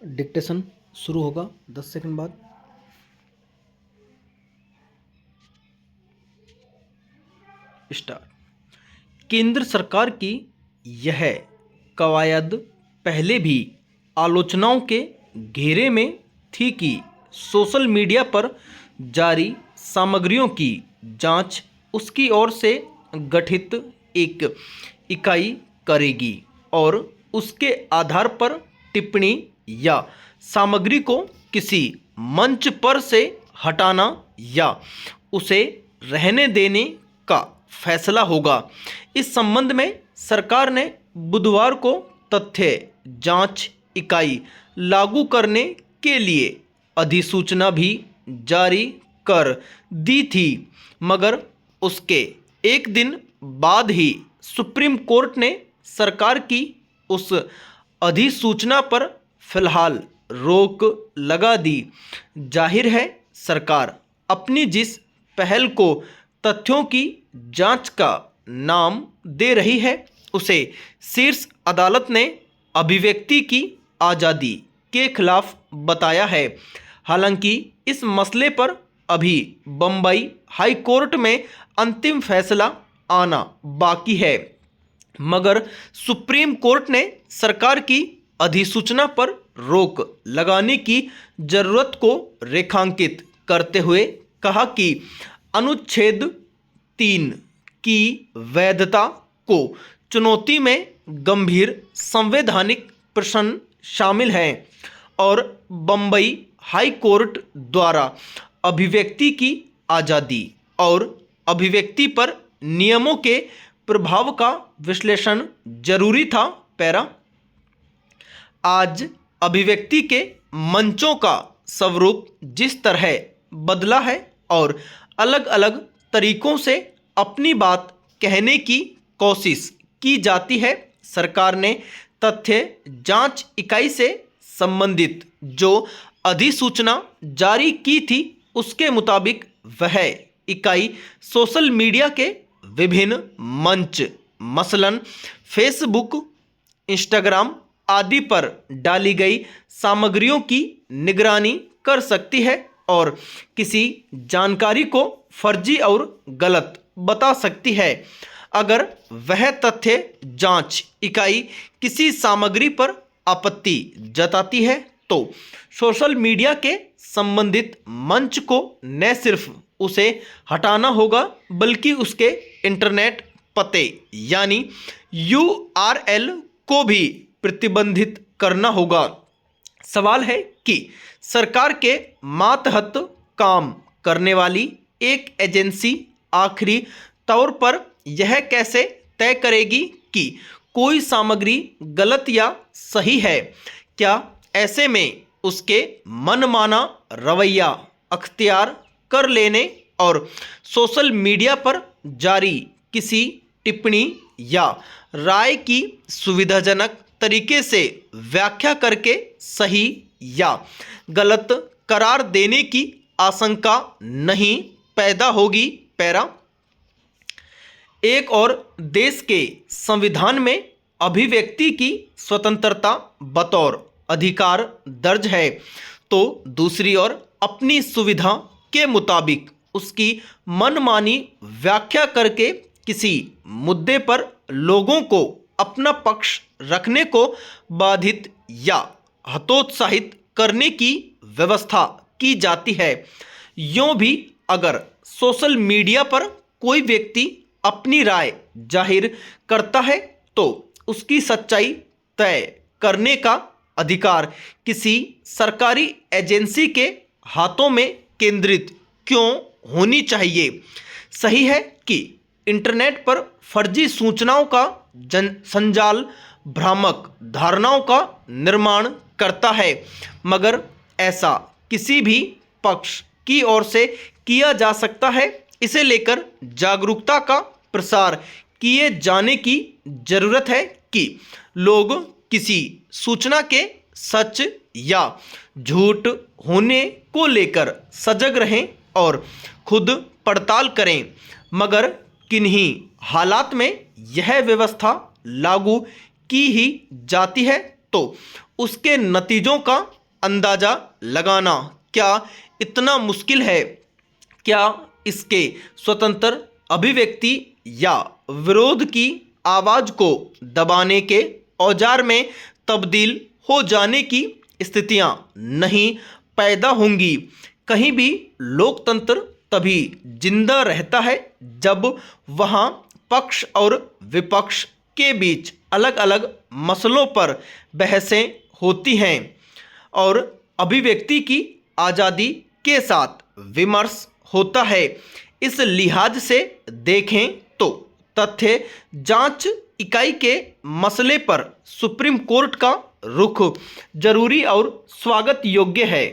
Dictation शुरू होगा 10 second बाद। स्टार्ट। केंद्र सरकार की यह कवायद पहले भी आलोचनाओं के घेरे में थी कि सोशल मीडिया पर जारी सामग्रियों की जांच उसकी ओर से गठित एक इकाई करेगी और उसके आधार पर टिप्पणी या सामग्री को किसी मंच पर से हटाना या उसे रहने देने का फैसला होगा। इस संबंध में सरकार ने बुधवार को तथ्य जांच इकाई लागू करने के लिए अधिसूचना भी जारी कर दी थी, मगर उसके एक दिन बाद ही सुप्रीम कोर्ट ने सरकार की उस अधिसूचना पर फिलहाल रोक लगा दी। जाहिर है, सरकार अपनी जिस पहल को तथ्यों की जांच का नाम दे रही है, उसे शीर्ष अदालत ने अभिव्यक्ति की आज़ादी के खिलाफ बताया है। हालांकि इस मसले पर अभी बम्बई हाई कोर्ट में अंतिम फैसला आना बाकी है, मगर सुप्रीम कोर्ट ने सरकार की अधिसूचना पर रोक लगाने की जरूरत को रेखांकित करते हुए कहा कि अनुच्छेद 3 की वैधता को चुनौती में गंभीर संवैधानिक प्रश्न शामिल हैं और बम्बई हाई कोर्ट द्वारा अभिव्यक्ति की आज़ादी और अभिव्यक्ति पर नियमों के प्रभाव का विश्लेषण जरूरी था। पैरा। आज अभिव्यक्ति के मंचों का स्वरूप जिस तरह बदला है और अलग अलग तरीकों से अपनी बात कहने की कोशिश की जाती है, सरकार ने तथ्य जांच इकाई से संबंधित जो अधिसूचना जारी की थी, उसके मुताबिक वह इकाई सोशल मीडिया के विभिन्न मंच मसलन फेसबुक, इंस्टाग्राम आदि पर डाली गई सामग्रियों की निगरानी कर सकती है और किसी जानकारी को फर्जी और गलत बता सकती है। अगर वह तथ्य जांच इकाई किसी सामग्री पर आपत्ति जताती है तो सोशल मीडिया के संबंधित मंच को न सिर्फ उसे हटाना होगा बल्कि उसके इंटरनेट पते यानी URL को भी प्रतिबंधित करना होगा। सवाल है कि सरकार के मातहत काम करने वाली एक एजेंसी आखिरी तौर पर यह कैसे तय करेगी कि कोई सामग्री गलत या सही है? क्या ऐसे में उसके मनमाना रवैया अख्तियार कर लेने और सोशल मीडिया पर जारी किसी टिप्पणी या राय की सुविधाजनक तरीके से व्याख्या करके सही या गलत करार देने की आशंका नहीं पैदा होगी? पैरा। एक और देश के संविधान में अभिव्यक्ति की स्वतंत्रता बतौर अधिकार दर्ज है, तो दूसरी ओर अपनी सुविधा के मुताबिक उसकी मनमानी व्याख्या करके किसी मुद्दे पर लोगों को अपना पक्ष रखने को बाधित या हतोत्साहित करने की व्यवस्था की जाती है। यूं भी अगर सोशल मीडिया पर कोई व्यक्ति अपनी राय जाहिर करता है तो उसकी सच्चाई तय करने का अधिकार किसी सरकारी एजेंसी के हाथों में केंद्रित क्यों होनी चाहिए? सही है कि इंटरनेट पर फर्जी सूचनाओं का संजाल भ्रामक धारणाओं का निर्माण करता है, मगर ऐसा किसी भी पक्ष की ओर से किया जा सकता है। इसे लेकर जागरूकता का प्रसार किए जाने की जरूरत है कि लोग किसी सूचना के सच या झूठ होने को लेकर सजग रहें और खुद पड़ताल करें। मगर किन्हीं हालात में यह व्यवस्था लागू की ही जाती है तो उसके नतीजों का अंदाजा लगाना क्या इतना मुश्किल है? क्या इसके स्वतंत्र अभिव्यक्ति या विरोध की आवाज को दबाने के औजार में तब्दील हो जाने की स्थितियां नहीं पैदा होंगी? कहीं भी लोकतंत्र तभी जिंदा रहता है जब वहां पक्ष और विपक्ष के बीच अलग अलग मसलों पर बहसें होती हैं और अभिव्यक्ति की आज़ादी के साथ विमर्श होता है। इस लिहाज से देखें तो तथ्य जांच इकाई के मसले पर सुप्रीम कोर्ट का रुख जरूरी और स्वागत योग्य है।